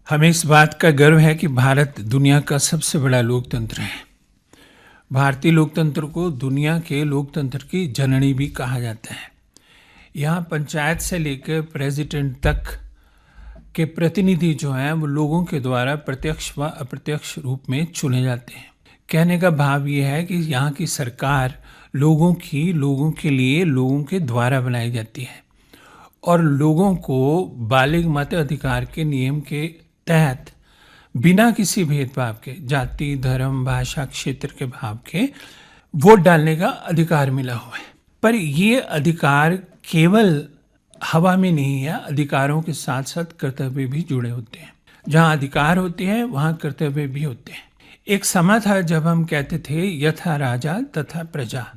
हमें इस बात का गर्व है कि भारत दुनिया का सबसे बड़ा लोकतंत्र है। भारतीय लोकतंत्र को दुनिया के लोकतंत्र की जननी भी कहा जाता है। यहाँ पंचायत से लेकर प्रेसिडेंट तक के प्रतिनिधि जो हैं वो लोगों के द्वारा प्रत्यक्ष व अप्रत्यक्ष रूप में चुने जाते हैं। कहने का भाव ये है कि यहाँ की सरकार लोगों के लिए, लोगों के द्वारा बनाई जाती है और लोगों को बालिग मत अधिकार के नियम के तहत बिना किसी भेदभाव के, जाति, धर्म, भाषा, क्षेत्र के भाव के वोट डालने का अधिकार मिला हुआ है। पर ये अधिकार केवल हवा में नहीं है, अधिकारों के साथ साथ कर्तव्य भी जुड़े होते हैं। जहाँ अधिकार होते हैं वहाँ कर्तव्य भी होते हैं। एक समय था जब हम कहते थे यथा राजा तथा प्रजा।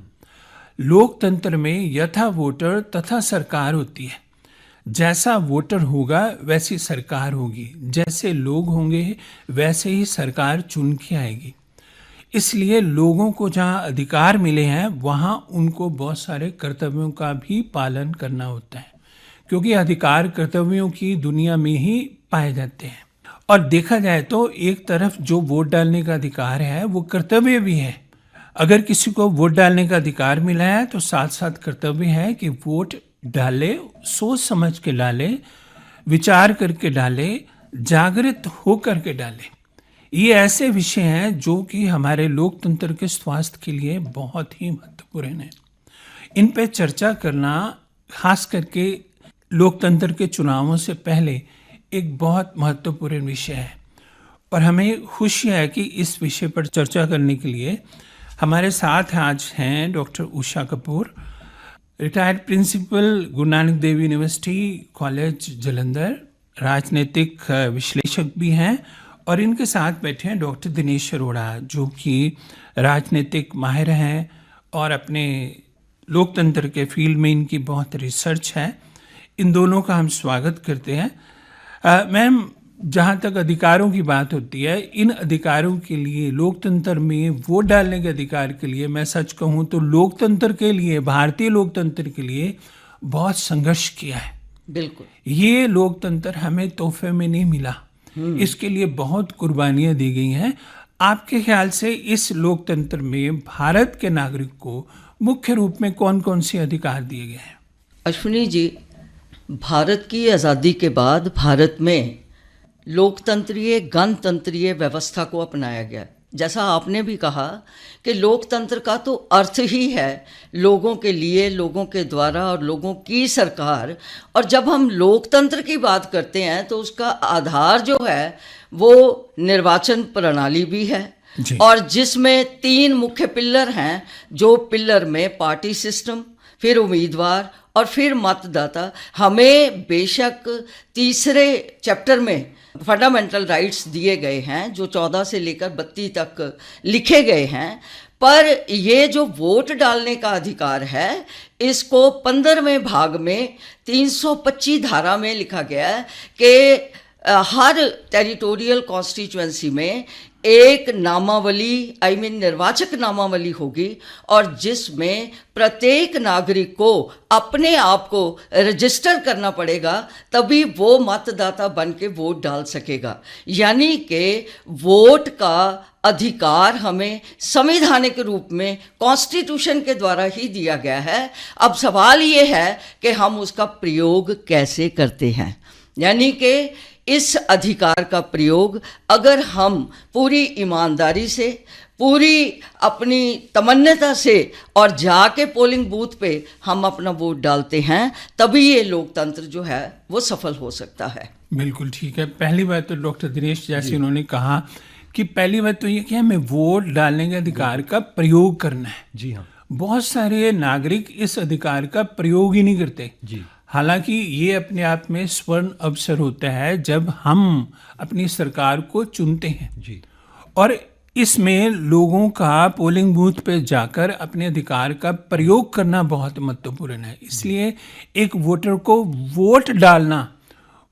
लोकतंत्र में यथा वोटर तथा सरकार होती है। जैसा वोटर होगा वैसी सरकार होगी, जैसे लोग होंगे वैसे ही सरकार चुन के आएगी। इसलिए लोगों को जहाँ अधिकार मिले हैं वहाँ उनको बहुत सारे कर्तव्यों का भी पालन करना होता है, क्योंकि अधिकार कर्तव्यों की दुनिया में ही पाए जाते हैं। और देखा जाए तो एक तरफ जो वोट डालने का अधिकार है वो कर्तव्य भी है। अगर किसी को वोट डालने का अधिकार मिला है तो साथ साथ कर्तव्य है कि वोट डाले, सोच समझ के डाले, विचार करके डाले, जागृत होकर के डाले। ये ऐसे विषय हैं जो कि हमारे लोकतंत्र के स्वास्थ्य के लिए बहुत ही महत्वपूर्ण है। इन पे चर्चा करना खास करके लोकतंत्र के चुनावों से पहले एक बहुत महत्वपूर्ण विषय है और हमें खुशी है कि इस विषय पर चर्चा करने के लिए हमारे साथ आज हैं doctor Usha Kapoor, retired principal Guru Nanak Dev university college Jalandhar, राजनीतिक विश्लेषक भी हैं, और इनके साथ बैठे हैं डॉक्टर दिनेश अरोड़ा जो कि राजनीतिक माहिर हैं और अपने लोकतंत्र के फील्ड में इनकी बहुत रिसर्च है। इन दोनों का हम स्वागत करते हैं। मैम, जहाँ तक अधिकारों की बात होती है, इन अधिकारों के लिए लोकतंत्र में वोट डालने के अधिकार के लिए मैं सच कहूँ तो लोकतंत्र के लिए, भारतीय लोकतंत्र के लिए बहुत संघर्ष किया है। बिल्कुल, ये लोकतंत्र हमें तोहफे में नहीं मिला, इसके लिए बहुत कुर्बानियाँ दी गई हैं। आपके ख्याल से इस लोकतंत्र में भारत के नागरिक को मुख्य रूप में कौन कौन से अधिकार दिए गए हैं? अश्विनी जी, भारत की आज़ादी के बाद भारत में लोकतंत्रीय गणतंत्रीय व्यवस्था को अपनाया गया। जैसा आपने भी कहा कि लोकतंत्र का तो अर्थ ही है लोगों के लिए, लोगों के द्वारा और लोगों की सरकार। और जब हम लोकतंत्र की बात करते हैं तो उसका आधार जो है वो निर्वाचन प्रणाली भी है, और जिसमें 3 मुख्य पिलर हैं, जो पिलर में पार्टी सिस्टम, फिर उम्मीदवार और फिर मतदाता। हमें बेशक तीसरे चैप्टर में फंडामेंटल राइट्स दिए गए हैं जो 14 से लेकर 32 तक लिखे गए हैं, पर ये जो वोट डालने का अधिकार है इसको 15वें भाग में 325 धारा में लिखा गया है कि हर टेरिटोरियल कॉन्स्टिट्यूएंसी में एक नामावली, निर्वाचक नामावली होगी, और जिसमें प्रत्येक नागरिक को अपने आप को रजिस्टर करना पड़ेगा, तभी वो मतदाता बन के वोट डाल सकेगा। यानी कि वोट का अधिकार हमें संवैधानिक रूप में कॉन्स्टिट्यूशन के द्वारा ही दिया गया है। अब सवाल ये है कि हम उसका प्रयोग कैसे करते हैं। यानी कि इस अधिकार का प्रयोग अगर हम पूरी ईमानदारी से, पूरी अपनी तमन्नता से और जाके पोलिंग बूथ पे हम अपना वोट डालते हैं, तभी ये लोकतंत्र जो है वो सफल हो सकता है। बिल्कुल ठीक है। पहली बात तो डॉक्टर दिनेश, जैसे उन्होंने कहा कि पहली बात तो ये कि हमें वोट डालने के अधिकार का प्रयोग करना है। जी हाँ, बहुत सारे नागरिक इस अधिकार का प्रयोग ही नहीं करते। जी, हालांकि ये अपने आप में स्वर्ण अवसर होता है जब हम अपनी सरकार को चुनते हैं जी, और इसमें लोगों का पोलिंग बूथ पे जाकर अपने अधिकार का प्रयोग करना बहुत महत्वपूर्ण है। इसलिए एक वोटर को वोट डालना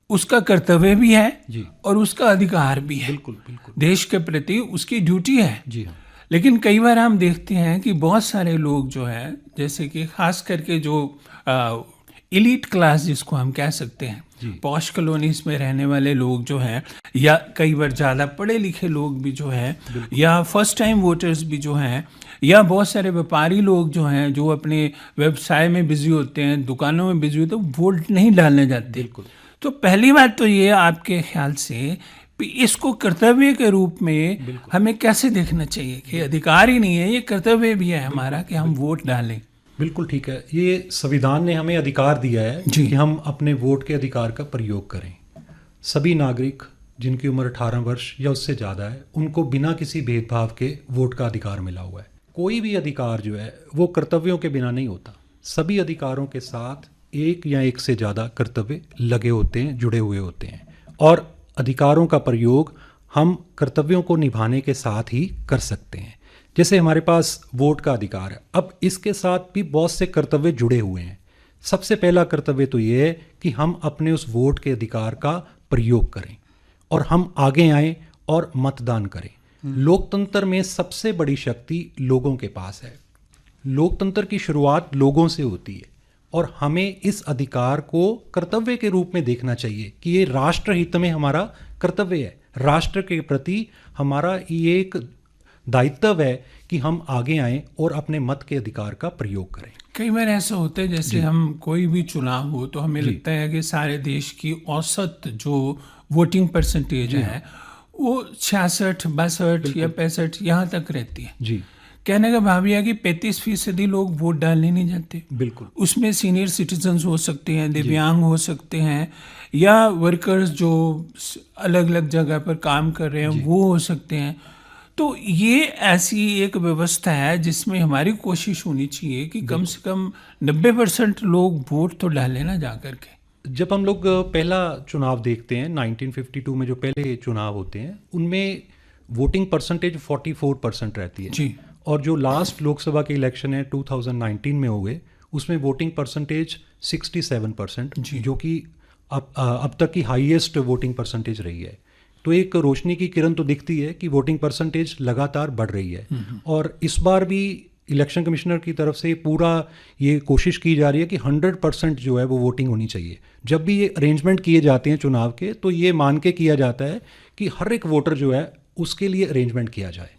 उसका कर्तव्य भी है जी, और उसका अधिकार भी है। बिल्कुल बिल्कुल, देश के प्रति उसकी ड्यूटी है। जी हाँ, लेकिन कई बार हम देखते हैं कि बहुत सारे लोग जो है, जैसे कि खास करके जो एलीट क्लास जिसको हम कह सकते हैं, पॉश कॉलोनीज में रहने वाले लोग जो हैं, या कई बार ज़्यादा पढ़े लिखे लोग भी जो हैं, या फर्स्ट टाइम वोटर्स भी जो हैं, या बहुत सारे व्यापारी लोग जो हैं जो अपने व्यवसाय में बिजी होते हैं, दुकानों में बिजी होते हैं, वोट नहीं डालने जाते। तो पहली बात तो ये आपके ख्याल से इसको कर्तव्य के रूप में हमें कैसे देखना चाहिए कि अधिकार ही नहीं है, ये कर्तव्य भी है हमारा कि हम वोट डालें। बिल्कुल ठीक है। ये संविधान ने हमें अधिकार दिया है कि हम अपने वोट के अधिकार का प्रयोग करें। सभी नागरिक जिनकी उम्र 18 वर्ष या उससे ज़्यादा है, उनको बिना किसी भेदभाव के वोट का अधिकार मिला हुआ है। कोई भी अधिकार जो है वो कर्तव्यों के बिना नहीं होता। सभी अधिकारों के साथ एक या एक से ज़्यादा कर्तव्य लगे होते हैं, जुड़े हुए होते हैं, और अधिकारों का प्रयोग हम कर्तव्यों को निभाने के साथ ही कर सकते हैं। जैसे हमारे पास वोट का अधिकार है, अब इसके साथ भी बहुत से कर्तव्य जुड़े हुए हैं। सबसे पहला कर्तव्य तो ये है कि हम अपने उस वोट के अधिकार का प्रयोग करें और हम आगे आएं और मतदान करें। लोकतंत्र में सबसे बड़ी शक्ति लोगों के पास है। लोकतंत्र की शुरुआत लोगों से होती है और हमें इस अधिकार को कर्तव्य के रूप में देखना चाहिए कि ये राष्ट्र हित में हमारा कर्तव्य है। राष्ट्र के प्रति हमारा ये एक दायित्व है कि हम आगे आएं और अपने मत के अधिकार का प्रयोग करें। कई बार ऐसा होता है जैसे हम कोई भी चुनाव हो तो हमें लगता है कि सारे देश की औसत जो वोटिंग परसेंटेज है वो 66, 62 या 65 यहाँ तक रहती है। जी, कहने का भाव यह है कि 35% लोग वोट डालने नहीं जाते। बिल्कुल। उसमें सीनियर सिटीजन्स हो सकते हैं, दिव्यांग हो सकते हैं, या वर्कर्स जो अलग अलग जगह पर काम कर रहे हैं वो हो सकते हैं। तो ये ऐसी एक व्यवस्था है जिसमें हमारी कोशिश होनी चाहिए कि कम से कम 90% लोग वोट तो डालें ना जा कर के। जब हम लोग पहला चुनाव देखते हैं 1952 में, जो पहले चुनाव होते हैं, उनमें वोटिंग परसेंटेज 44% रहती है जी। और जो लास्ट लोकसभा के इलेक्शन है 2019 में हो गए, उसमें वोटिंग परसेंटेज 67%, जो कि अब तक की हाईएस्ट वोटिंग परसेंटेज रही है। तो एक रोशनी की किरण तो दिखती है कि वोटिंग परसेंटेज लगातार बढ़ रही है। और इस बार भी इलेक्शन कमिश्नर की तरफ से पूरा ये कोशिश की जा रही है कि 100% जो है वो वोटिंग होनी चाहिए। जब भी ये अरेंजमेंट किए जाते हैं चुनाव के, तो ये मान के किया जाता है कि हर एक वोटर जो है उसके लिए अरेंजमेंट किया जाए।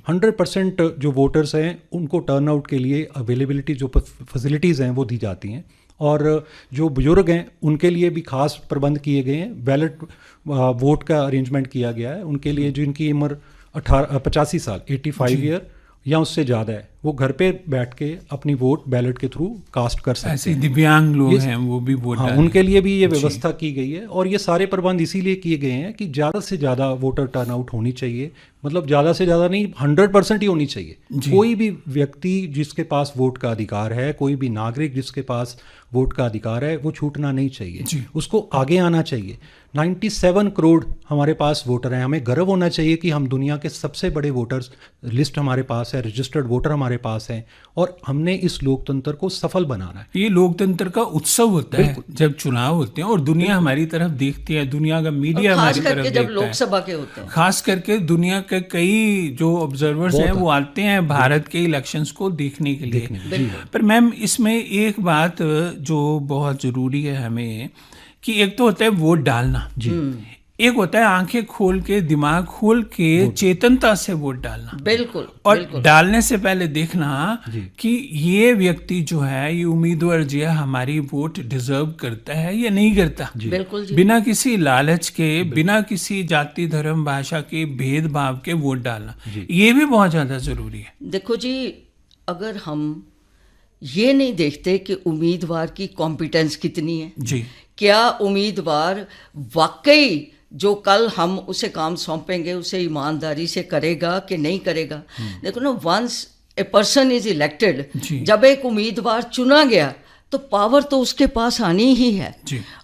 100% जो वोटर्स हैं उनको टर्नआउट के लिए अवेलेबिलिटी, जो फैसिलिटीज़ हैं वो दी जाती हैं, और जो बुजुर्ग हैं उनके लिए भी खास प्रबंध किए गए हैं। बैलेट वोट का अरेंजमेंट किया गया है उनके लिए जिनकी उम्र 85 साल 85 ईयर या उससे ज़्यादा है, वो घर पे बैठ के अपनी वोट बैलेट के थ्रू कास्ट कर सकते हैं। ऐसे दिव्यांग लोग हैं वो भी वोट डालें। उनके लिए भी ये व्यवस्था की गई है, और ये सारे प्रबंध इसीलिए किए गए हैं कि ज़्यादा से ज़्यादा वोटर टर्नआउट होनी चाहिए। मतलब ज़्यादा से ज़्यादा नहीं, 100% ही होनी चाहिए। कोई भी व्यक्ति जिसके पास वोट का अधिकार है, कोई भी नागरिक जिसके पास वोट का अधिकार है, वो छूटना नहीं चाहिए, उसको आगे आना चाहिए। 97 करोड़ हमारे पास वोटर हैं। हमें गर्व होना चाहिए कि हम दुनिया के सबसे बड़े वोटर्स लिस्ट हमारे पास है, रजिस्टर्ड वोटर हमारे पास हैं, और हमने इस लोकतंत्र को सफल बनाना है। ये लोकतंत्र का उत्सव होता है जब चुनाव होते हैं और दुनिया हमारी तरफ देखती है, दुनिया का मीडिया हमारी तरफ देखता है। जब लोकसभा के होते हैं, खास करके दुनिया के कई जो ऑब्जर्वर्स हैं वो आते हैं भारत के इलेक्शंस को देखने के लिए। पर मैम इसमें एक बात जो बहुत जरूरी है हमें, कि एक तो होता है वोट डालना, एक होता है आंखें खोल के, दिमाग खोल के, चेतनता से वोट डालना। बिल्कुल। और बिल्कुल। डालने से पहले देखना कि ये व्यक्ति जो है, ये उम्मीदवार जो है, हमारी वोट डिजर्व करता है या नहीं करता। बिल्कुल जी। बिना किसी लालच के, बिना किसी जाति धर्म भाषा के भेदभाव के वोट डालना, ये भी बहुत ज्यादा जरूरी है। देखो जी, अगर हम ये नहीं देखते कि उम्मीदवार की कॉम्पिटेंस कितनी है जी, क्या उम्मीदवार वाकई जो कल हम उसे काम सौंपेंगे उसे ईमानदारी से करेगा कि नहीं करेगा। देखो ना, once a person is elected, जब एक उम्मीदवार चुना गया तो पावर तो उसके पास आनी ही है।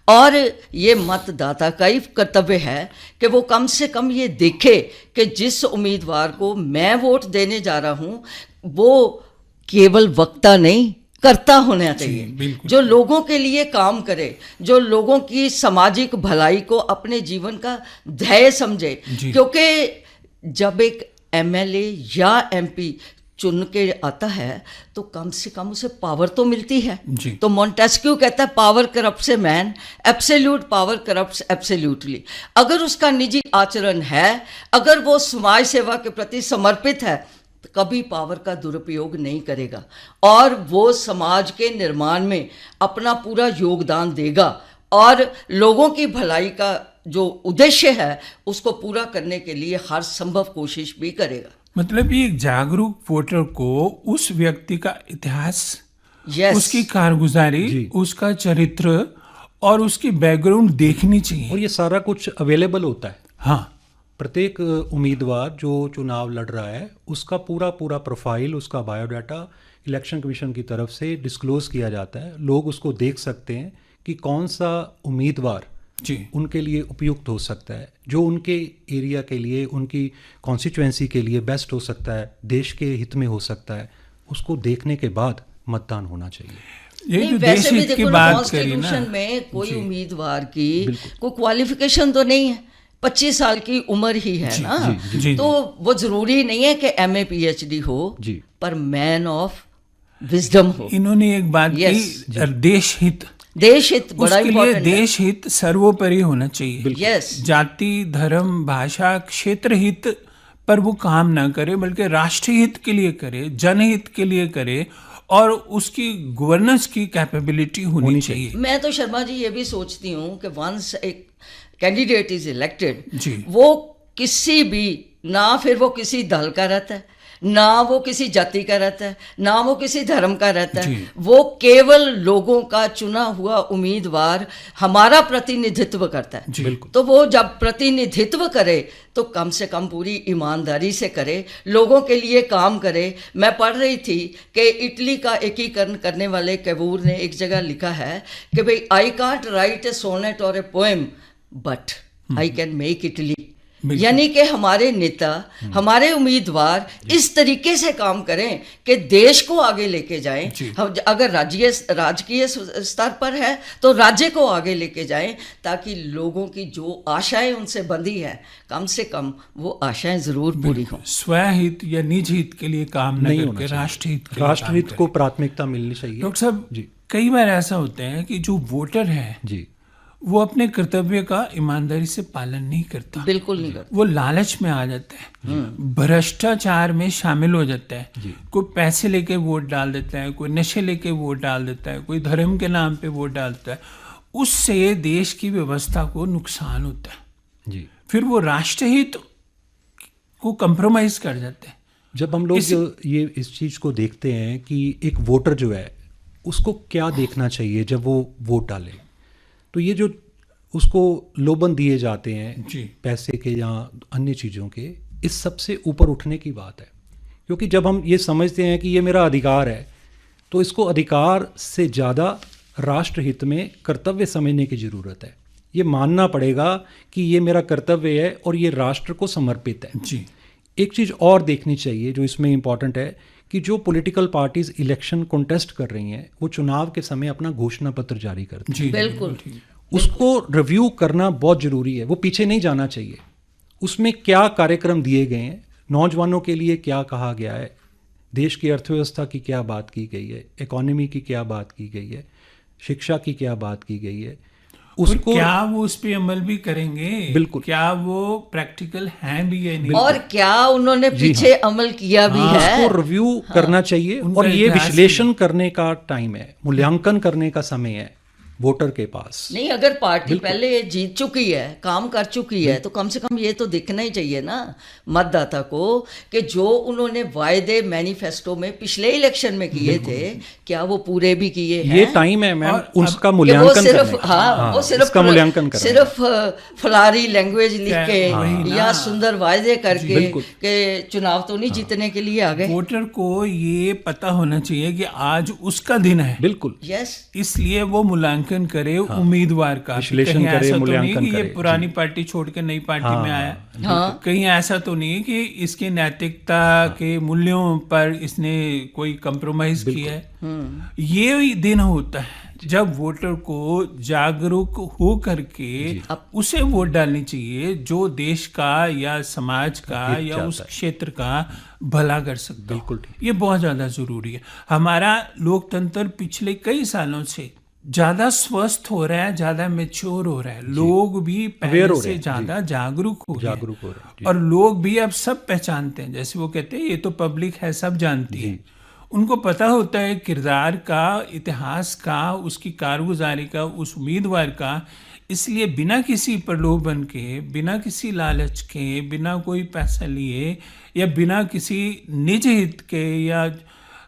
और ये मतदाता का ही कर्तव्य है कि वो कम से कम ये देखे कि जिस उम्मीदवार को मैं वोट देने जा रहा हूँ वो केवल वक्ता नहीं, करता होना चाहिए, जो लोगों के लिए काम करे, जो लोगों की सामाजिक भलाई को अपने जीवन का ध्येय समझे। क्योंकि जब एक एमएलए या एमपी चुन के आता है तो कम से कम उसे पावर तो मिलती है। जी। तो मॉन्टेस्क्यू कहता है power corrupts a man, absolute power corrupts absolutely. अगर उसका निजी आचरण है, अगर वो समाज सेवा के प्रति समर्पित है, तो कभी पावर का दुरुपयोग नहीं करेगा और वो समाज के निर्माण में अपना पूरा योगदान देगा और लोगों की भलाई का जो उद्देश्य है उसको पूरा करने के लिए हर संभव कोशिश भी करेगा। मतलब ये एक जागरूक वोटर को उस व्यक्ति का इतिहास, Yes. उसकी कारगुजारी, उसका चरित्र और उसकी बैकग्राउंड देखनी चाहिए। और ये सारा कुछ अवेलेबल होता है। हाँ, प्रत्येक उम्मीदवार जो चुनाव लड़ रहा है उसका पूरा प्रोफाइल, उसका बायोडाटा इलेक्शन कमीशन की तरफ से डिस्क्लोज किया जाता है। लोग उसको देख सकते हैं कि कौन सा उम्मीदवार जी, उनके लिए उपयुक्त हो सकता है, जो उनके एरिया के लिए, उनकी कॉन्स्टिट्यूएंसी के लिए बेस्ट हो सकता है, देश के हित में हो सकता है। उसको देखने के बाद मतदान होना चाहिए। ये नहीं, जो वैसे देश भी हित की देखो बात करी ना, कॉन्स्टिट्यूशन में कोई उम्मीदवार की कोई क्वालिफिकेशन तो नहीं है, 25 साल की उम्र ही है ना। जी, तो वो जरूरी नहीं है कि MA PhD हो, जी। पर मैन ऑफ विजडम हो। इन्होंने एक बात Yes. की, देश हित, देश हित बड़ा उसके लिए इंपॉर्टेंट है। देश हित सर्वोपरि होना चाहिए। यस, जाति, धर्म, भाषा, क्षेत्र हित पर वो काम ना करे, बल्कि राष्ट्र हित के लिए करे, जनहित के लिए करे और उसकी गवर्नेंस की कैपेबिलिटी होनी चाहिए। मैं तो शर्मा जी ये भी सोचती हूँ कि वंस एक कैंडिडेट इज इलेक्टेड, जी। वो किसी भी, ना फिर वो किसी दल का रहता है, ना वो किसी जाति का रहता है, ना वो किसी धर्म का रहता है, जी। वो केवल लोगों का चुना हुआ उम्मीदवार हमारा प्रतिनिधित्व करता है। बिल्कुल। तो वो जब प्रतिनिधित्व करे तो कम से कम पूरी ईमानदारी से करे, लोगों के लिए काम करे। मैं पढ़ रही थी कि इटली का एकीकरण करने वाले कैवूर ने एक जगह लिखा है कि भाई I can't write a sonnet और a poem but I can make Italy. यानी कि हमारे नेता, हमारे उम्मीदवार इस तरीके से काम करें कि देश को आगे लेके जाएं। हम अगर राजकीय स्तर पर है तो राज्य को आगे लेके जाएं, ताकि लोगों की जो आशाएं उनसे बंधी हैं कम से कम वो आशाएं जरूर पूरी हों। स्वहित या निज हित के लिए काम नहीं नहीं होना करके चाहिए। राष्ट्रहित के लिए राष्ट्रहित काम को प्राथमिकता मिलनी चाहिए। डॉक्टर साहब, जी। कई बार ऐसा होता है कि जो वोटर है जी, वो अपने कर्तव्य का ईमानदारी से पालन नहीं करता, बिल्कुल नहीं करता। वो लालच में आ जाता है, भ्रष्टाचार में शामिल हो जाता है। कोई पैसे लेके वोट डाल देता है, कोई नशे लेके वोट डाल देता है, कोई धर्म के नाम पे वोट डालता है। उससे देश की व्यवस्था को नुकसान होता है। जी। फिर वो राष्ट्रहित को कंप्रोमाइज कर जाते हैं। जब हम लोग ये इस चीज़ को देखते हैं कि एक वोटर जो है उसको क्या देखना चाहिए जब वो वोट डाले, तो ये जो उसको लोबन दिए जाते हैं जी। पैसे के या अन्य चीज़ों के, इस सबसे ऊपर उठने की बात है। क्योंकि जब हम ये समझते हैं कि ये मेरा अधिकार है, तो इसको अधिकार से ज़्यादा राष्ट्रहित में कर्तव्य समझने की ज़रूरत है। ये मानना पड़ेगा कि ये मेरा कर्तव्य है और ये राष्ट्र को समर्पित है। जी। एक चीज़ और देखनी चाहिए जो इसमें इम्पॉर्टेंट है कि जो पॉलिटिकल पार्टीज इलेक्शन कॉन्टेस्ट कर रही हैं, वो चुनाव के समय अपना घोषणा पत्र जारी करती हैं। जी, बिल्कुल। उसको रिव्यू करना बहुत ज़रूरी है। वो पीछे नहीं जाना चाहिए। उसमें क्या कार्यक्रम दिए गए हैं, नौजवानों के लिए क्या कहा गया है, देश की अर्थव्यवस्था की क्या बात की गई है, इकोनॉमी की क्या बात की गई है, शिक्षा की क्या बात की गई है, उसको क्या वो उस पे अमल भी करेंगे, बिल्कुल। क्या वो प्रैक्टिकल हैं भी या नहीं, और क्या उन्होंने पीछे अमल किया भी है। उसको रिव्यू करना चाहिए। उनका और ये इतिहास विश्लेषण करने का टाइम है, मूल्यांकन करने का समय है वोटर के पास। नहीं, अगर पार्टी पहले जीत चुकी है, काम कर चुकी है, तो कम से कम ये तो दिखना ही चाहिए ना मतदाता को कि जो उन्होंने वायदे मैनिफेस्टो में पिछले इलेक्शन में किए थे, क्या वो पूरे भी किए हैं। ये टाइम है मैम उसका कि वो मूल्यांकन सिर्फ करने का। वो सिर्फ इसका मूल्यांकन करना है। सिर्फ फलारी लैंग्वेज लिख के वही या ना। सुंदर वायदे करके बिल्कुल। के चुनाव तो नहीं जीतने के लिए आ गए। वोटर को ये पता होना चाहिए कि आज उसका दिन है, बिल्कुल। यस, इसलिए वो मूल्यांकन मूल्यांकन करे उम्मीदवार का, विश्लेषण कहीं करे, ऐसा तो नहीं मूल्यांकन कि ये करे। पुरानी पार्टी छोड़ के नई पार्टी में आया, हाँ। कहीं ऐसा तो नहीं है कि इसकी नैतिकता के मूल्यों पर इसने कोई कंप्रोमाइज किया है। ये दिन होता है जब वोटर को जागरूक हो करके उसे वोट डालनी चाहिए जो देश का या समाज का या उस क्षेत्र का भला कर सकता है। बिल्कुल ये बहुत ज़्यादा ज़रूरी है। हमारा लोकतंत्र पिछले कई सालों से ज़्यादा स्वस्थ हो रहा है, ज़्यादा मैच्योर हो रहा है, लोग भी पहले से ज़्यादा जागरूक हो रहे हैं और लोग भी अब सब पहचानते हैं। जैसे वो कहते हैं ये तो पब्लिक है, सब जानती है। उनको पता होता है किरदार का, इतिहास का, उसकी कारगुजारी का, उस उम्मीदवार का। इसलिए बिना किसी प्रलोभन के, बिना किसी लालच के, बिना कोई पैसा लिए या बिना किसी निज हित के या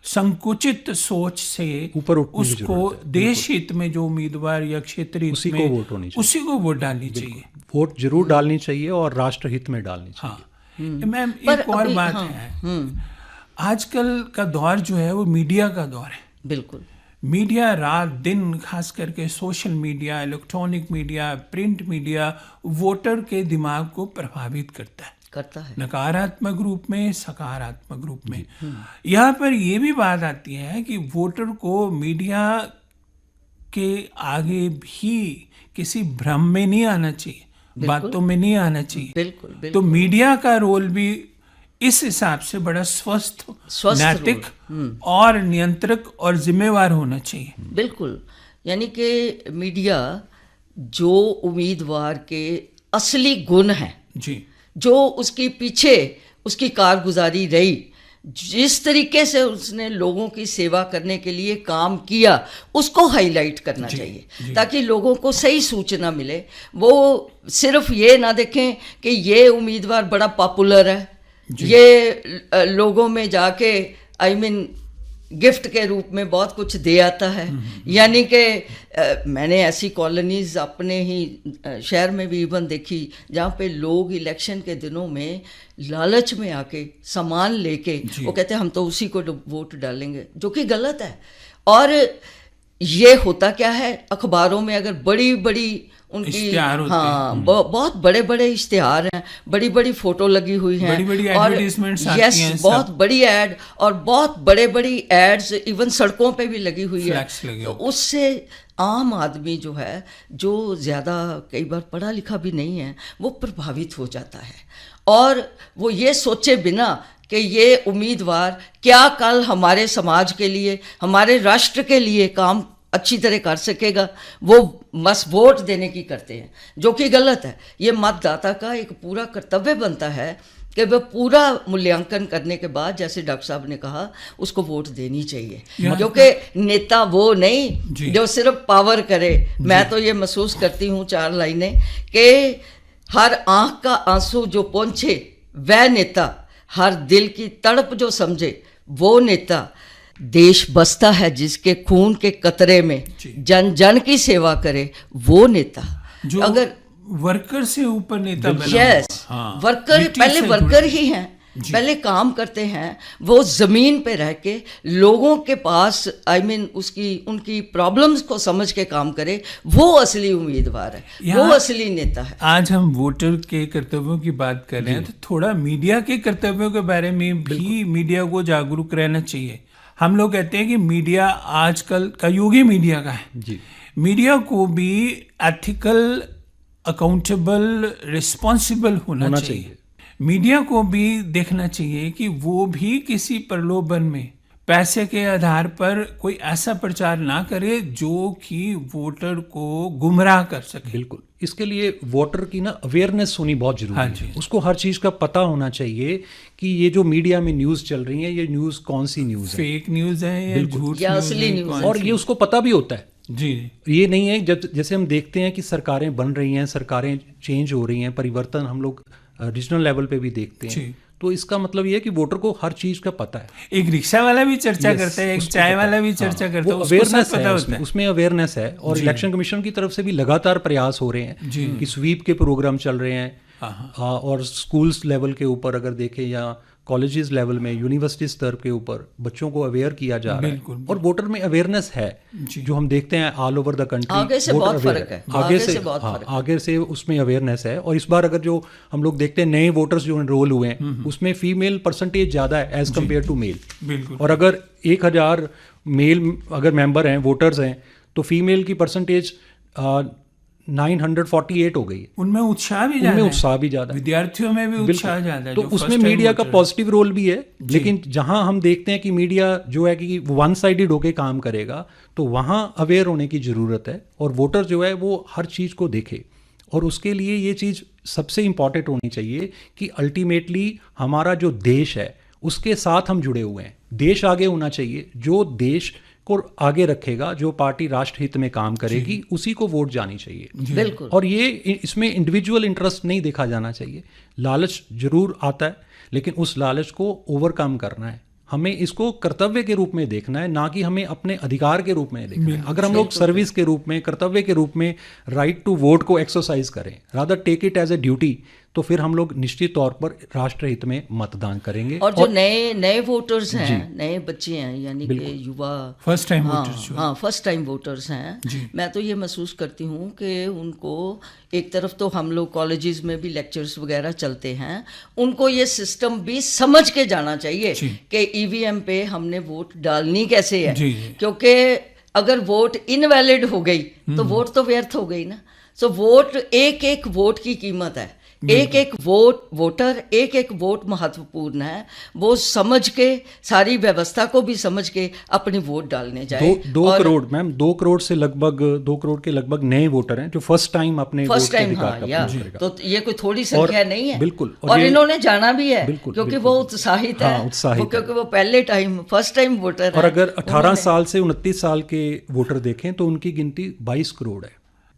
संकुचित सोच से ऊपर उठने की उसको जरूरत है। देश हित में जो उम्मीदवार या क्षेत्रीय उसी हित को में वोट होनी चाहिए। उसी को वोट डालनी चाहिए। वोट जरूर डालनी चाहिए और राष्ट्र हित में डालनी चाहिए। हाँ मैम, एक और बात है, आजकल का दौर जो है वो मीडिया का दौर है। बिल्कुल। मीडिया रात दिन, खास करके social media, electronic media, print media voter के दिमाग को प्रभावित करता है, नकारात्मक रूप में, सकारात्मक रूप में। यहाँ पर ये भी बात आती है कि वोटर को मीडिया के आगे भी किसी भ्रम में नहीं आना चाहिए, बातों में नहीं आना चाहिए। बिल्कुल। तो मीडिया का रोल भी इस हिसाब से बड़ा स्वस्थ नैतिक और नियंत्रक और जिम्मेवार होना चाहिए। बिल्कुल। यानी कि मीडिया जो उम्मीदवार के असली गुण हैं जी, जो उसके पीछे उसकी कारगुजारी रही, जिस तरीके से उसने लोगों की सेवा करने के लिए काम किया, उसको हाईलाइट करना चाहिए ताकि लोगों को सही सूचना मिले। वो सिर्फ ये ना देखें कि ये उम्मीदवार बड़ा पॉपुलर है, ये लोगों में जाके गिफ्ट के रूप में बहुत कुछ दे आता है। यानी कि मैंने ऐसी कॉलोनीज अपने ही शहर में भी इवन देखी जहाँ पे लोग इलेक्शन के दिनों में लालच में आके सामान लेके वो कहते हैं हम तो उसी को वोट डालेंगे, जो कि गलत है। और ये होता क्या है, अखबारों में अगर बड़ी बड़ी उनकी बहुत बड़े बड़े इश्तिहार हैं, बड़ी बड़ी फोटो लगी हुई हैं, बड़ी एडवर्टाइजमेंट्स आती हैं, बहुत बड़ी एड और बहुत बड़े बड़ी एड्स इवन सड़कों पे भी लगी हुई है। तो उससे आम आदमी जो है, जो ज़्यादा कई बार पढ़ा लिखा भी नहीं है, वो प्रभावित हो जाता है और वो ये सोचे बिना कि ये उम्मीदवार क्या कल हमारे समाज के लिए, हमारे राष्ट्र के लिए काम अच्छी तरह कर सकेगा, वो बस वोट देने की करते हैं, जो कि गलत है। ये मतदाता का एक पूरा कर्तव्य बनता है कि वह पूरा मूल्यांकन करने के बाद, जैसे डॉक्टर साहब ने कहा, उसको वोट देनी चाहिए। क्योंकि नेता वो नहीं जो सिर्फ पावर करे। मैं तो ये महसूस करती हूँ 4 लाइनें कि हर आँख का आंसू जो पहुँचे वह नेता, हर दिल की तड़प जो समझे वो नेता, देश बसता है जिसके खून के कतरे में, जन जन की सेवा करे वो नेता। जो अगर वर्कर से ऊपर नेता बना, यस, वर्कर पहले वर्कर ही हैं, पहले काम करते हैं, वो जमीन पे रह के लोगों के पास उनकी प्रॉब्लम्स को समझ के काम करे, वो असली उम्मीदवार है, वो असली नेता है। आज हम वोटर के कर्तव्यों की बात कर रहे हैं, तो थोड़ा मीडिया के कर्तव्यों के बारे में भी मीडिया को जागरूक रहना चाहिए। हम लोग कहते हैं कि मीडिया आजकल का युग ही मीडिया का है जी। मीडिया को भी एथिकल, अकाउंटेबल, रिस्पॉन्सिबल होना चाहिए। मीडिया को भी देखना चाहिए कि वो भी किसी प्रलोभन में, पैसे के आधार पर कोई ऐसा प्रचार ना करे जो कि वोटर को गुमराह कर सके। बिल्कुल, इसके लिए वोटर की ना अवेयरनेस होनी बहुत जरूरी है। उसको हर चीज़ का पता होना चाहिए कि ये जो मीडिया में न्यूज़ चल रही है, ये न्यूज़ कौन सी न्यूज़ है, फेक न्यूज़ है या झूठ या असली न्यूज़, और ये उसको पता भी होता है जी। ये नहीं है जैसे हम देखते हैं कि सरकारें बन रही हैं, सरकारें चेंज हो रही हैं, परिवर्तन हम लोग रीजनल लेवल पे भी देखते हैं, तो इसका मतलब ये है कि वोटर को हर चीज का पता है। एक रिक्शा वाला भी चर्चा करता है, एक चाय वाला भी चर्चा करता है, अवेयरनेस है, उसमें अवेयरनेस है। और इलेक्शन कमीशन की तरफ से भी लगातार प्रयास हो रहे हैं कि स्वीप के प्रोग्राम चल रहे हैं, और स्कूल्स लेवल के ऊपर अगर देखें या कॉलेजेस लेवल में, यूनिवर्सिटी स्तर के ऊपर बच्चों को अवेयर किया जा रहा है और वोटर में अवेयरनेस है जो हम देखते हैं ऑल ओवर द कंट्री। आगे से बहुत फर्क है, आगे से उसमें अवेयरनेस है। और इस बार अगर जो हम लोग देखते हैं नए वोटर्स जो एनरोल हुए हैं उसमें फीमेल परसेंटेज ज़्यादा है एज कम्पेयर टू मेल। और अगर 1000 मेल अगर मेंबर हैं, वोटर्स हैं, तो फीमेल की परसेंटेज 948 हो गई। उनमें उत्साह भी ज़्यादा है, विद्यार्थियों में भी उत्साह ज़्यादा है। तो उसमें मीडिया का पॉजिटिव रोल भी है, लेकिन जहां हम देखते हैं कि मीडिया जो है कि वन साइडेड होके काम करेगा, तो वहां अवेयर होने की ज़रूरत है और वोटर जो है वो हर चीज़ को देखे। और उसके लिए ये चीज़ सबसे इम्पॉर्टेंट होनी चाहिए कि अल्टीमेटली हमारा जो देश है उसके साथ हम जुड़े हुए हैं। देश आगे होना चाहिए, जो देश को आगे रखेगा, जो पार्टी राष्ट्र हित में काम करेगी उसी को वोट जानी चाहिए। बिल्कुल। और ये इसमें इंडिविजुअल इंटरेस्ट नहीं देखा जाना चाहिए। लालच जरूर आता है, लेकिन उस लालच को ओवरकम करना है। हमें इसको कर्तव्य के रूप में देखना है, ना कि हमें अपने अधिकार के रूप में देखना है। अगर हम लोग सर्विस के रूप में, कर्तव्य के रूप में राइट टू वोट को एक्सरसाइज करें, rather take it as a duty, तो फिर हम लोग निश्चित तौर पर राष्ट्र हित में मतदान करेंगे। और जो नए वोटर्स हैं, नए बच्चे हैं, यानी कि युवा first time voters, first time voters हैं, मैं तो ये महसूस करती हूँ कि उनको एक तरफ तो हम लोग कॉलेजेस में भी लेक्चर्स वगैरह चलते हैं, उनको ये सिस्टम भी समझ के जाना चाहिए कि ईवीएम पे हमने वोट डालनी कैसे है। क्योंकि अगर वोट इनवैलिड हो गई तो वोट तो व्यर्थ हो गई ना। सो वोट, एक वोट की कीमत है, एक वोटर, एक वोट महत्वपूर्ण है। वो समझ के, सारी व्यवस्था को भी समझ के अपनी वोट डालने जाए। 2 करोड़ मैम, 2 करोड़ से लगभग 2 करोड़ के लगभग नए वोटर हैं जो फर्स्ट टाइम अपने वोट के अधिकार का प्रयोग करेगा। तो ये कोई थोड़ी संख्या नहीं है। बिल्कुल। और इन्होंने जाना भी है क्योंकि वो उत्साहित है, क्योंकि वो पहले टाइम फर्स्ट टाइम वोटर है। और अगर 18 साल से 29 साल के वोटर देखें तो उनकी गिनती 22 करोड़ है।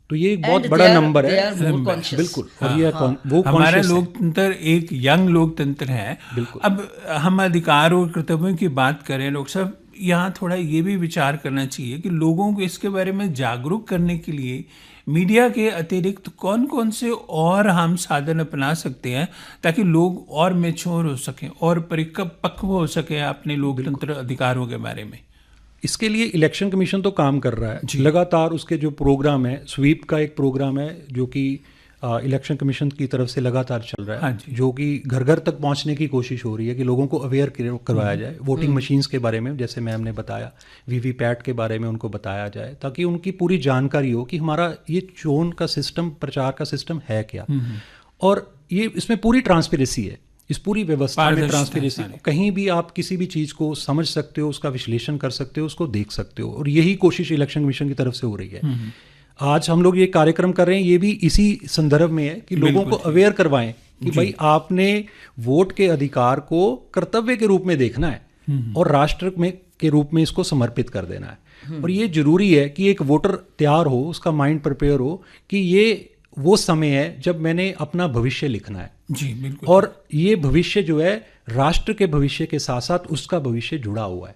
तो ये एक बहुत बड़ा नंबर है। बिल्कुल। और ये वो हमारा लोकतंत्र एक यंग लोकतंत्र है। अब हम अधिकार और कर्तव्यों की बात करें, लोग सब यहाँ थोड़ा ये भी विचार करना चाहिए कि लोगों को इसके बारे में जागरूक करने के लिए मीडिया के अतिरिक्त कौन कौन से और हम साधन अपना सकते हैं ताकि लोग और मैच्योर हो सकें और परिपक्व हो सकें अपने लोकतंत्र अधिकारों के बारे में। इसके लिए इलेक्शन कमीशन तो काम कर रहा है लगातार। उसके जो प्रोग्राम है, स्वीप का एक प्रोग्राम है जो कि इलेक्शन कमीशन की तरफ से लगातार चल रहा है, जो कि घर घर तक पहुंचने की कोशिश हो रही है कि लोगों को अवेयर करवाया जाए वोटिंग मशीन्स के बारे में। जैसे मैम ने बताया, वीवीपैट के बारे में उनको बताया जाए ताकि उनकी पूरी जानकारी हो कि हमारा ये चोन का सिस्टम, प्रचार का सिस्टम है क्या। और ये इसमें पूरी ट्रांसपेरेंसी है, इस पूरी व्यवस्था में ट्रांसपेरेंसी। कहीं भी आप किसी भी चीज़ को समझ सकते हो, उसका विश्लेषण कर सकते हो, उसको देख सकते हो। और यही कोशिश इलेक्शन कमीशन की तरफ से हो रही है। आज हम लोग ये कार्यक्रम कर रहे हैं, ये भी इसी संदर्भ में है कि लोगों को अवेयर करवाएं कि भाई आपने वोट के अधिकार को कर्तव्य के रूप में देखना है और राष्ट्र में के रूप में इसको समर्पित कर देना है। और ये जरूरी है कि एक वोटर तैयार हो, उसका माइंड प्रिपेयर हो कि ये वो समय है जब मैंने अपना भविष्य लिखना है। जी बिल्कुल। और ये भविष्य जो है राष्ट्र के भविष्य के साथ साथ उसका भविष्य जुड़ा हुआ है।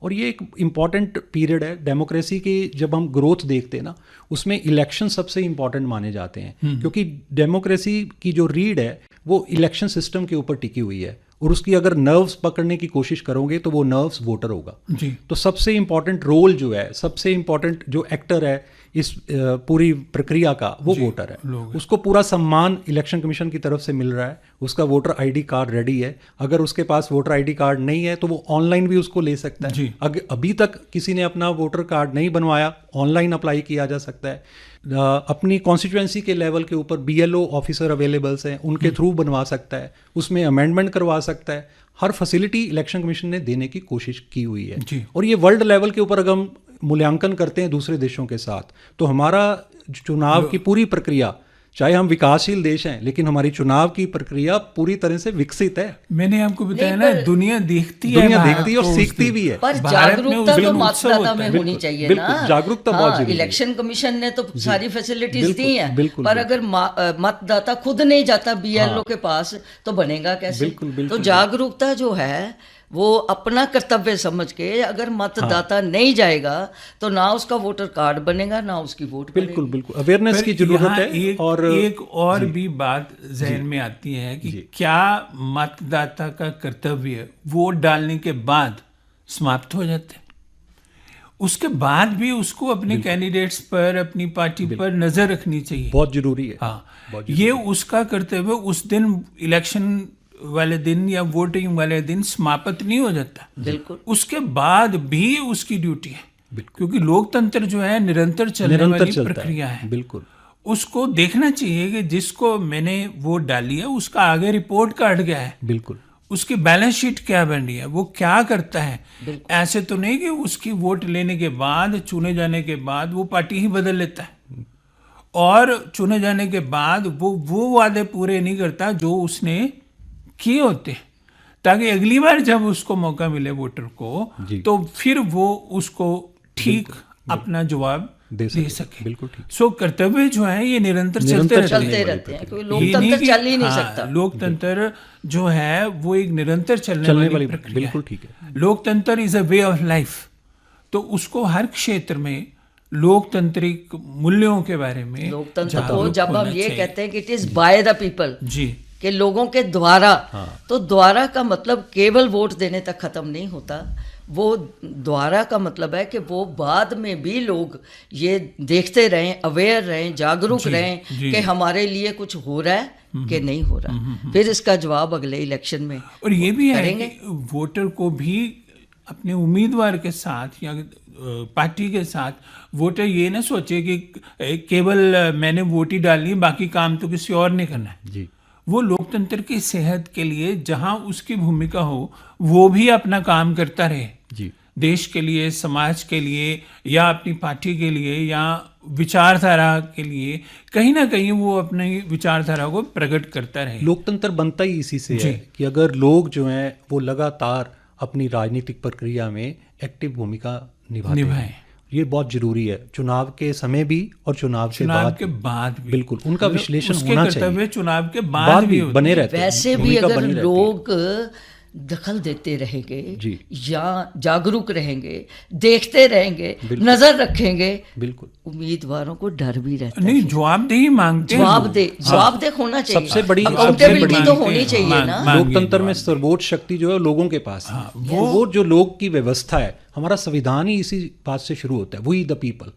और ये एक इम्पॉर्टेंट पीरियड है डेमोक्रेसी की। जब हम ग्रोथ देखते हैं ना, उसमें इलेक्शन सबसे इम्पॉर्टेंट माने जाते हैं, क्योंकि डेमोक्रेसी की जो रीढ़ है वो इलेक्शन सिस्टम के ऊपर टिकी हुई है। और उसकी अगर नर्व्स पकड़ने की कोशिश करोगे तो वो नर्व्स वोटर होगा। तो सबसे इम्पॉर्टेंट रोल जो है, सबसे इम्पॉर्टेंट जो एक्टर है इस पूरी प्रक्रिया का, वो वोटर है। उसको पूरा सम्मान इलेक्शन कमीशन की तरफ से मिल रहा है। उसका वोटर आईडी कार्ड रेडी है। अगर उसके पास वोटर आईडी कार्ड नहीं है तो वो ऑनलाइन भी उसको ले सकता है। अगर अभी तक किसी ने अपना वोटर कार्ड नहीं बनवाया, ऑनलाइन अप्लाई किया जा सकता है। अपनी कॉन्स्टिट्यूएंसी के लेवल के ऊपर BLO ऑफिसर अवेलेबल्स हैं, उनके थ्रू बनवा सकता है, उसमें अमेंडमेंट करवा सकता है। हर फैसिलिटी इलेक्शन कमीशन ने देने की कोशिश की हुई है। और ये वर्ल्ड लेवल के ऊपर अगर हम मूल्यांकन करते हैं दूसरे देशों के साथ, तो हमारा चुनाव की पूरी प्रक्रिया, चाहे हम विकासशील देश हैं लेकिन हमारी चुनाव की प्रक्रिया पूरी तरह से विकसित है। मैंने आपको बताया ना, दुनिया देखती है और सीखती भी है। पर जागरूकता तो मतदाता में होनी चाहिए ना। जागरूकता बहुत जरूरी है। इलेक्शन कमीशन ने तो सारी फैसिलिटीज दी हैं, पर अगर मतदाता खुद नहीं जाता BLO के पास तो बनेगा कैसे? तो जागरूकता जो है वो अपना कर्तव्य समझ के अगर मतदाता नहीं जाएगा तो ना उसका वोटर कार्ड बनेगा ना उसकी वोट बिल्कुल बिल्कुल अवेयरनेस की जरूरत है। एक और भी बात जहन में आती है कि क्या मतदाता का कर्तव्य वोट डालने के बाद समाप्त हो जाता है? उसके बाद भी उसको अपने कैंडिडेट्स पर, अपनी पार्टी पर नजर रखनी चाहिए, बहुत जरूरी है। हाँ, ये उसका कर्तव्य उस दिन, इलेक्शन वाले दिन या वोटिंग वाले दिन समाप्त नहीं हो जाता, बिल्कुल उसके बाद भी उसकी ड्यूटी है, क्योंकि लोकतंत्र जो है निरंतर चलने वाली प्रक्रिया है। बिल्कुल उसको देखना चाहिए कि जिसको मैंने वोट डाली है उसका आगे रिपोर्ट कार्ड क्या है, बिल्कुल उसकी बैलेंस शीट क्या बन रही है, वो क्या करता है। ऐसे तो नहीं कि उसकी वोट लेने के बाद, चुने जाने के बाद वो पार्टी ही बदल लेता है और चुने जाने के बाद वो वादे पूरे नहीं करता जो उसने किए होते, ताकि अगली बार जब उसको मौका मिले वोटर को तो फिर वो उसको ठीक अपना जवाब दे सके। बिल्कुल ठीक। सो कर्तव्य जो है ये निरंतर चलते रहते हैं, क्योंकि लोकतंत्र चल ही नहीं सकता। लोकतंत्र जो है वो एक निरंतर चलने वाली प्रक्रिया। बिल्कुल ठीक है। लोकतंत्र is a way of life, तो उसको हर क्षेत्र में लोकतांत्रिक मूल्यों के बारे में, लोकतंत्र को जब हम ये कहते हैं कि it is by the people, जी, कि लोगों के द्वारा, तो द्वारा का मतलब केवल वोट देने तक खत्म नहीं होता। वो द्वारा का मतलब है कि वो बाद में भी लोग ये देखते रहें, अवेयर रहें, जागरूक रहें कि हमारे लिए कुछ हो रहा है कि नहीं हो रहा। फिर इसका जवाब अगले इलेक्शन में और ये भी है कि वोटर को भी अपने उम्मीदवार के साथ या पार्टी के साथ वोटर ये ना सोचे कि केवल मैंने वोट ही डालनी, बाकी काम तो किसी और ने करना है। जी, वो लोकतंत्र की सेहत के लिए जहां उसकी भूमिका हो वो भी अपना काम करता रहे, जी, देश के लिए, समाज के लिए या अपनी पार्टी के लिए या विचारधारा के लिए, कहीं ना कहीं वो अपनी विचारधारा को प्रकट करता रहे। लोकतंत्र बनता ही इसी से है कि अगर लोग जो हैं वो लगातार अपनी राजनीतिक प्रक्रिया में एक्टिव भूमिका निभाएं। ये बहुत जरूरी है, चुनाव के समय भी और चुनाव के बाद भी। बिल्कुल, उनका विश्लेषण होना चाहिए। चुनाव के बाद भी बने रहते हैं। वैसे भी अगर लोग दखल देते रहेंगे या जागरूक रहेंगे, देखते रहेंगे, नजर रखेंगे, बिल्कुल उम्मीदवारों को डर भी रहता है। नहीं, जवाबदेही मांगते हैं, जवाबदेह होना चाहिए। सबसे बड़ी अकाउंटेबिलिटी तो होनी चाहिए ना। लोकतंत्र में सर्वोच्च शक्ति जो है लोगों के पास है। वो जो लोग की व्यवस्था है, हमारा संविधान ही इसी बात से शुरू होता है, वी द पीपल।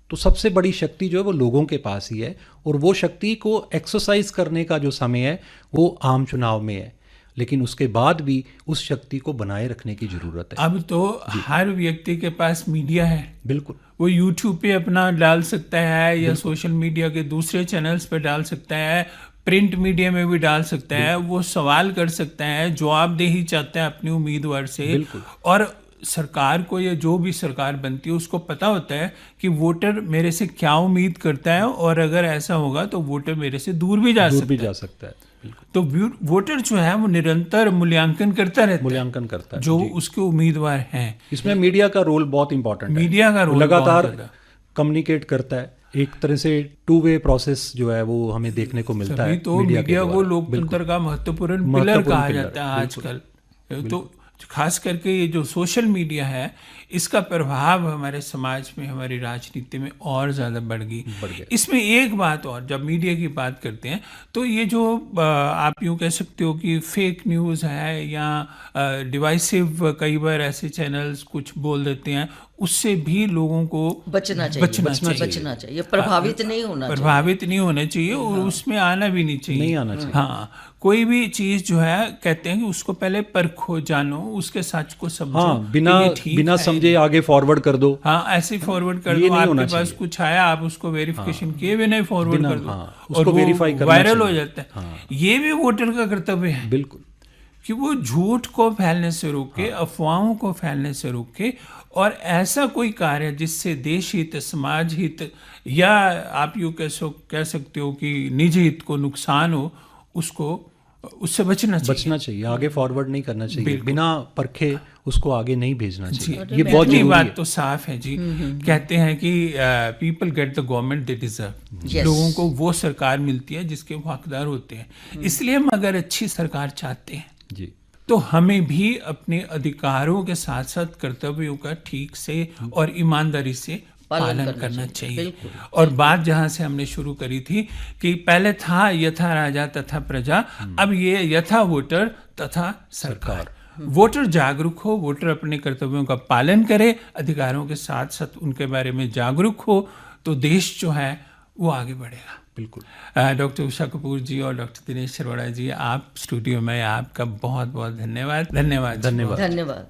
तो सबसे बड़ी शक्ति जो है वो लोगों के पास ही है, और वो शक्ति को एक्सरसाइज करने का जो समय है वो आम चुनाव में है, लेकिन उसके बाद भी उस शक्ति को बनाए रखने की जरूरत है। अब तो हर व्यक्ति के पास मीडिया है। बिल्कुल, वो यूट्यूब पे अपना डाल सकता है या सोशल मीडिया के दूसरे चैनल्स पे डाल सकता है, प्रिंट मीडिया में भी डाल सकता है। वो सवाल कर सकता है, जवाबदेही चाहता है अपने उम्मीदवार से, और सरकार को या जो भी सरकार बनती है उसको पता होता है कि वोटर मेरे से क्या उम्मीद करता है, और अगर ऐसा होगा तो वोटर मेरे से दूर भी जा सकता है। तो वोटर जो है वो निरंतर मूल्यांकन करता है जो उसके उम्मीदवार हैं। इसमें मीडिया का रोल बहुत इंपॉर्टेंट है। मीडिया का रोल लगातार कम्युनिकेट करता है, एक तरह से टू वे प्रोसेस जो है वो हमें देखने को मिलता है। तो मीडिया को लोकतंत्र का महत्वपूर्ण पिलर कहा जाता है आजकल। तो खास करके ये जो सोशल मीडिया है, इसका प्रभाव हमारे समाज में, हमारी राजनीति में और ज़्यादा बढ़ गया। इसमें एक बात और, जब मीडिया की बात करते हैं तो ये जो आप यूँ कह सकते हो कि फेक न्यूज़ है या डिवाइसिव कई बार ऐसे चैनल्स कुछ बोल देते हैं, उससे भी लोगों को बचना चाहिए, प्रभावित नहीं होना चाहिए और उसमें आना भी नहीं चाहिए। हाँ, कोई भी चीज जो है कहते हैं कि उसको पहले परखो, जानो, उसके सच को समझो। बिना समझे आगे फॉरवर्ड कर दो। हाँ, ऐसे फॉरवर्ड कर दो। आपके पास कुछ आया, आप उसको वेरिफिकेशन किए बिना फॉरवर्ड कर दो और वेरीफाई वायरल हो जाता है। ये भी वोटर का कर्तव्य है। बिल्कुल, कि वो झूठ को फैलने से रोके, अफवाहों को फैलने से रोके, और ऐसा कोई कार्य जिससे देश हित, समाज हित या आप यूँ कह सकते हो कि निजी हित को नुकसान हो, उससे बचना चाहिए। आगे फॉरवर्ड नहीं करना चाहिए, बिना परखे उसको आगे नहीं भेजना चाहिए। ये बहुत बड़ी बात तो साफ है जी। कहते हैं कि people get the government they deserve. लोगों को वो सरकार मिलती है जिसके वो हकदार होते हैं। इसलिए हम अगर अच्छी सरकार चाहते हैं जी, तो हमें भी अपने अधिकारों के साथ साथ कर्तव्यों का ठीक से और ईमानदारी से पालन करना चाहिए। और बात जहां से हमने शुरू करी थी कि पहले था यथा राजा तथा प्रजा, अब ये यथा वोटर तथा सरकार। वोटर जागरूक हो, वोटर अपने कर्तव्यों का पालन करे, अधिकारों के साथ साथ उनके बारे में जागरूक हो, तो देश जो है वो आगे बढ़ेगा। बिल्कुल। डॉक्टर उषा कपूर जी और डॉक्टर दिनेश शिरोड़ा जी, आप स्टूडियो में, आपका बहुत बहुत धन्यवाद। धन्यवाद। धन्यवाद। धन्यवाद।